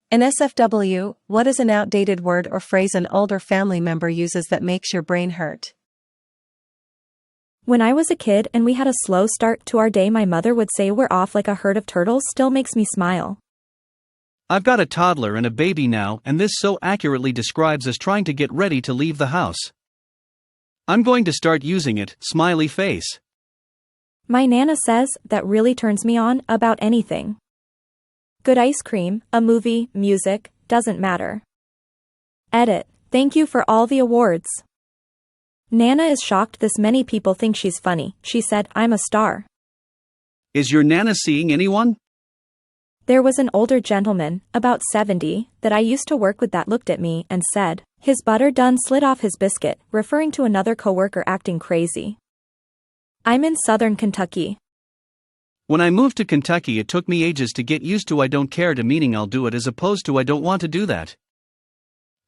NSFW, what is an outdated word or phrase an older family member uses that makes your brain hurt? When I was a kid and we had a slow start to our day, my mother would say we're off like a herd of turtles. Still makes me smile. I've got a toddler and a baby now, and this so accurately describes us trying to get ready to leave the house. I'm going to start using it, smiley face. My Nana says that really turns me on about anything. Good ice cream, a movie, music, doesn't matter. Edit. Thank you for all the awards. Nana is shocked this many people think she's funny. She said, I'm a star. Is your Nana seeing anyone? There was an older gentleman, about 70, that I used to work with that looked at me and said, his butter done slid off his biscuit, referring to another coworker acting crazy. I'm in southern Kentucky. When I moved to Kentucky, it took me ages to get used to I don't care to meaning I'll do it as opposed to I don't want to do that.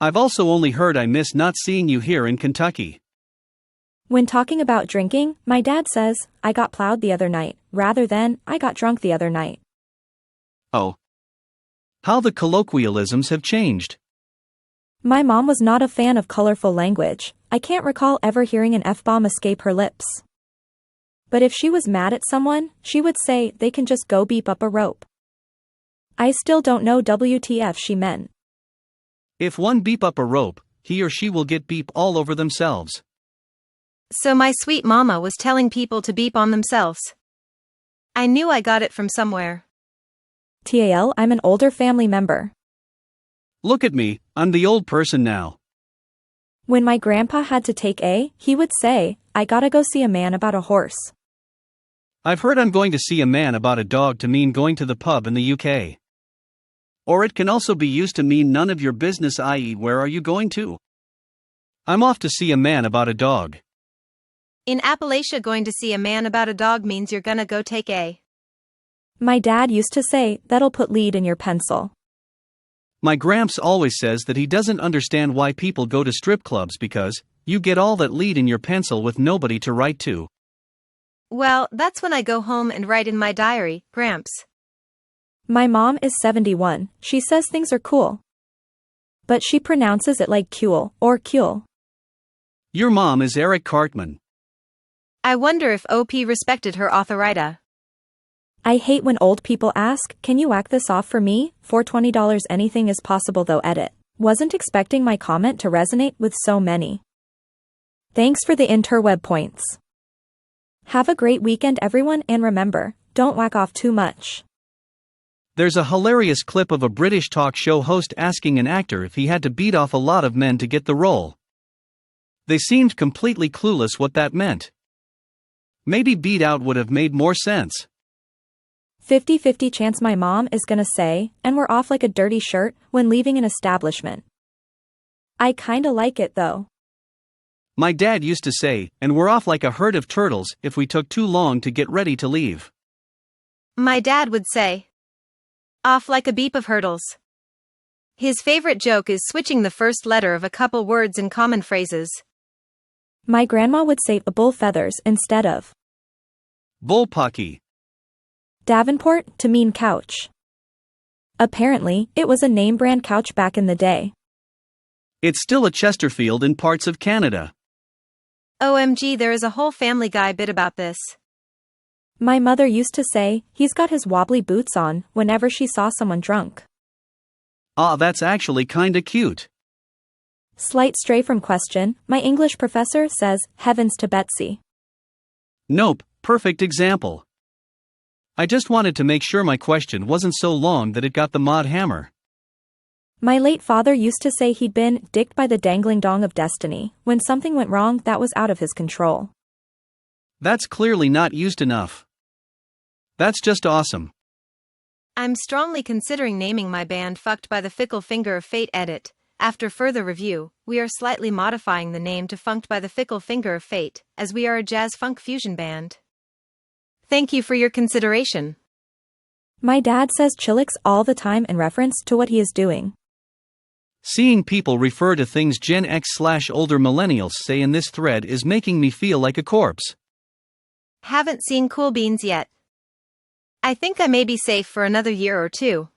I've also only heard I miss not seeing you here in Kentucky. When talking about drinking, my dad says, I got plowed the other night, rather than, I got drunk the other night. Oh. How the colloquialisms have changed. My mom was not a fan of colorful language. I can't recall ever hearing an F-bomb escape her lips. But if she was mad at someone, she would say they can just go beep up a rope. I still don't know WTF she meant. If one beep up a rope, he or she will get beep all over themselves. So my sweet mama was telling people to beep on themselves. I knew I got it from somewhere. TAL, I'm an older family member. Look at me, I'm the old person now. When my grandpa had to take he would say, I gotta go see a man about a horse. I've heard I'm going to see a man about a dog to mean going to the pub in the UK. Or it can also be used to mean none of your business, i.e., where are you going to? I'm off to see a man about a dog. In Appalachia, going to see a man about a dog means you're gonna go take a. My dad used to say, that'll put lead in your pencil. My gramps always says that he doesn't understand why people go to strip clubs because you get all that lead in your pencil with nobody to write to. Well, that's when I go home and write in my diary, Gramps. My mom is 71. She says things are cool. But she pronounces it like cool or cool. Your mom is Eric Cartman. I wonder if OP respected her authorita. I hate when old people ask, can you whack this off for me? For $20 anything is possible though. Edit. Wasn't expecting my comment to resonate with so many. Thanks for the interweb points. Have a great weekend everyone, and remember, don't whack off too much. There's a hilarious clip of a British talk show host asking an actor if he had to beat off a lot of men to get the role. They seemed completely clueless what that meant. Maybe beat out would have made more sense. 50-50 chance my mom is gonna say, and we're off like a dirty shirt, when leaving an establishment. I kinda like it though. My dad used to say, and we're off like a herd of turtles if we took too long to get ready to leave. My dad would say, off like a beep of hurdles. His favorite joke is switching the first letter of a couple words in common phrases. My grandma would say bull feathers instead of bullpucky. Davenport to mean couch. Apparently, it was a name brand couch back in the day. It's still a Chesterfield in parts of Canada. OMG, there is a whole Family Guy bit about this. My mother used to say, he's got his wobbly boots on, whenever she saw someone drunk. Ah, that's actually kinda cute. Slight stray from question, my English professor says, heavens to Betsy. Nope, perfect example. I just wanted to make sure my question wasn't so long that it got the mod hammer. My late father used to say he'd been dicked by the dangling dong of destiny, when something went wrong that was out of his control. That's clearly not used enough. That's just awesome. I'm strongly considering naming my band Fucked by the Fickle Finger of Fate. Edit. After further review, we are slightly modifying the name to Funked by the Fickle Finger of Fate, as we are a jazz-funk fusion band. Thank you for your consideration. My dad says chillax all the time in reference to what he is doing. Seeing people refer to things Gen X/older millennials say in this thread is making me feel like a corpse. Haven't seen Cool Beans yet. I think I may be safe for another year or two.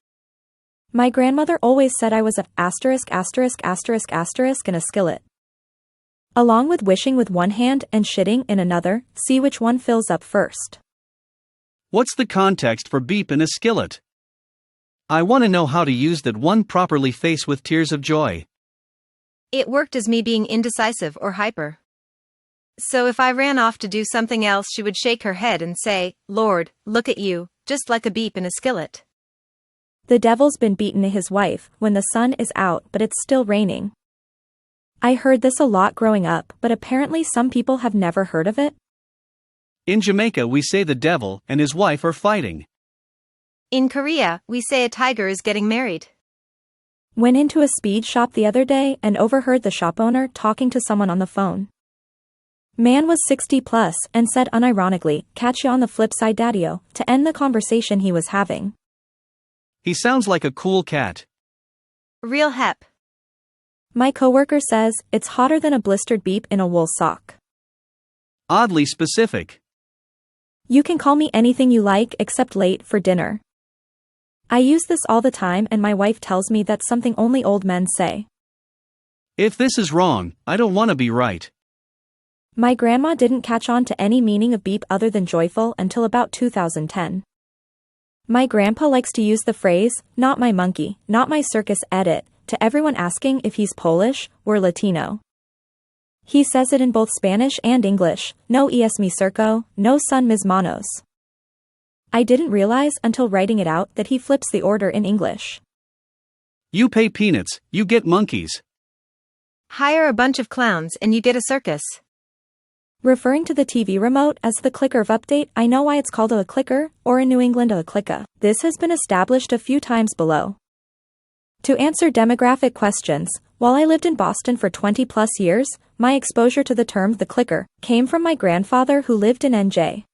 My grandmother always said I was a asterisk in a skillet. Along with wishing with one hand and shitting in another, see which one fills up first. What's the context for beep in a skillet? I want to know how to use that one properly. Face with tears of joy. It worked as me being indecisive or hyper. So if I ran off to do something else, she would shake her head and say, "Lord, look at you, just like a beep in a skillet." The devil's been beaten to his wife when the sun is out but it's still raining. I heard this a lot growing up, but apparently some people have never heard of it. In Jamaica we say the devil and his wife are fighting. In Korea, we say a tiger is getting married. Went into a speed shop the other day and overheard the shop owner talking to someone on the phone. Man was 60 plus and said unironically, "Catch ya on the flip side, daddy-o," to end the conversation he was having. He sounds like a cool cat. Real hep. My coworker says, it's hotter than a blistered beep in a wool sock. Oddly specific. You can call me anything you like except late for dinner. I use this all the time and my wife tells me that's something only old men say. If this is wrong, I don't want to be right. My grandma didn't catch on to any meaning of beep other than joyful until about 2010. My grandpa likes to use the phrase, "not my monkey, not my circus," edit, to everyone asking if he's Polish or Latino. He says it in both Spanish and English, "No es mi circo, no son mis manos." I didn't realize until writing it out that he flips the order in English. You pay peanuts, you get monkeys. Hire a bunch of clowns and you get a circus. Referring to the TV remote as the clicker of update, I know why it's called a clicker, or in New England a clicka. This has been established a few times below. To answer demographic questions, while I lived in Boston for 20 plus years, my exposure to the term the clicker came from my grandfather who lived in NJ.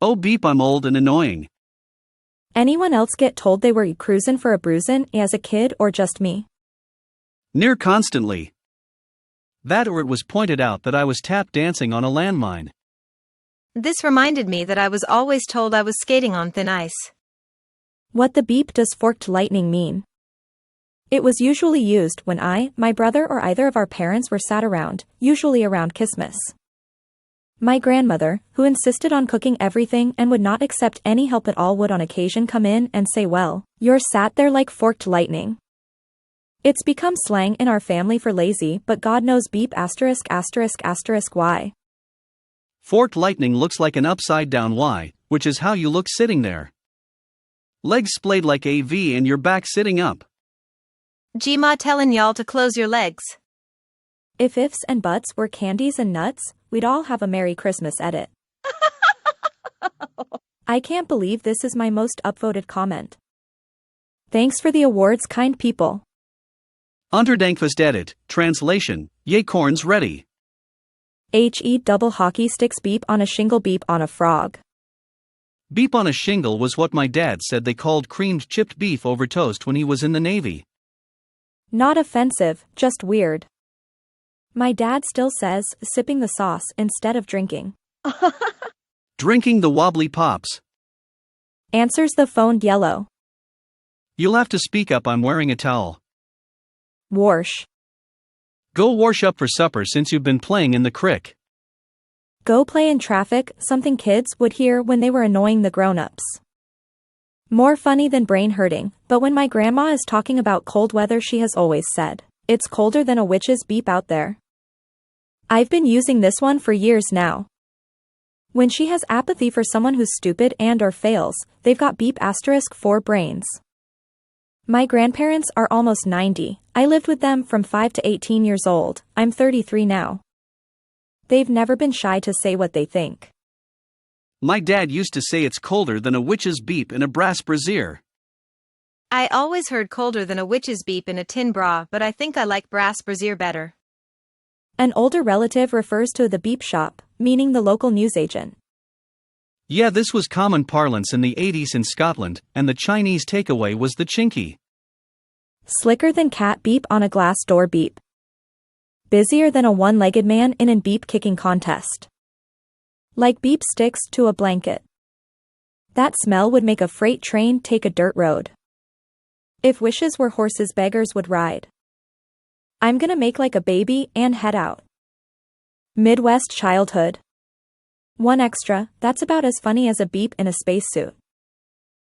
Oh beep, I'm old and annoying. Anyone else get told they were cruisin' for a bruisin' as a kid or just me? Near constantly. That or it was pointed out that I was tap dancing on a landmine. This reminded me that I was always told I was skating on thin ice. What the beep does forked lightning mean? It was usually used when I, my brother or either of our parents were sat around, usually around Christmas. My grandmother, who insisted on cooking everything and would not accept any help at all, would on occasion come in and say, "Well, you're sat there like forked lightning." It's become slang in our family for lazy, but God knows beep **** why. Forked lightning looks like an upside down Y, which is how you look sitting there. Legs splayed like a V and your back sitting up. Gma tellin' y'all to close your legs. If ifs and buts were candies and nuts, we'd all have a Merry Christmas edit. I can't believe this is my most upvoted comment. Thanks for the awards, kind people. Unterdankfast edit, translation, yay corn's ready. HE double hockey sticks beep on a shingle beep on a frog. Beep on a shingle was what my dad said they called creamed chipped beef over toast when he was in the Navy. Not offensive, just weird. My dad still says, sipping the sauce instead of drinking. Drinking the wobbly pops. Answers the phone yellow. You'll have to speak up, I'm wearing a towel. Warsh. Go wash up for supper since you've been playing in the crick. Go play in traffic, something kids would hear when they were annoying the grown-ups. More funny than brain hurting, but when my grandma is talking about cold weather she has always said, "It's colder than a witch's beep out there." I've been using this one for years now. When she has apathy for someone who's stupid and or fails, they've got beep *4 brains. My grandparents are almost 90. I lived with them from 5 to 18 years old. I'm 33 now. They've never been shy to say what they think. My dad used to say it's colder than a witch's beep in a brass brassiere. I always heard colder than a witch's beep in a tin bra, but I think I like brass brassiere better. An older relative refers to the beep shop, meaning the local newsagent. Yeah, this was common parlance in the 80s in Scotland, and the Chinese takeaway was the chinky. Slicker than cat beep on a glass door beep. Busier than a one-legged man in an beep kicking contest. Like beep sticks to a blanket. That smell would make a freight train take a dirt road. If wishes were horses, beggars would ride. I'm gonna make like a baby and head out. Midwest childhood. One extra, that's about as funny as a beep in a spacesuit.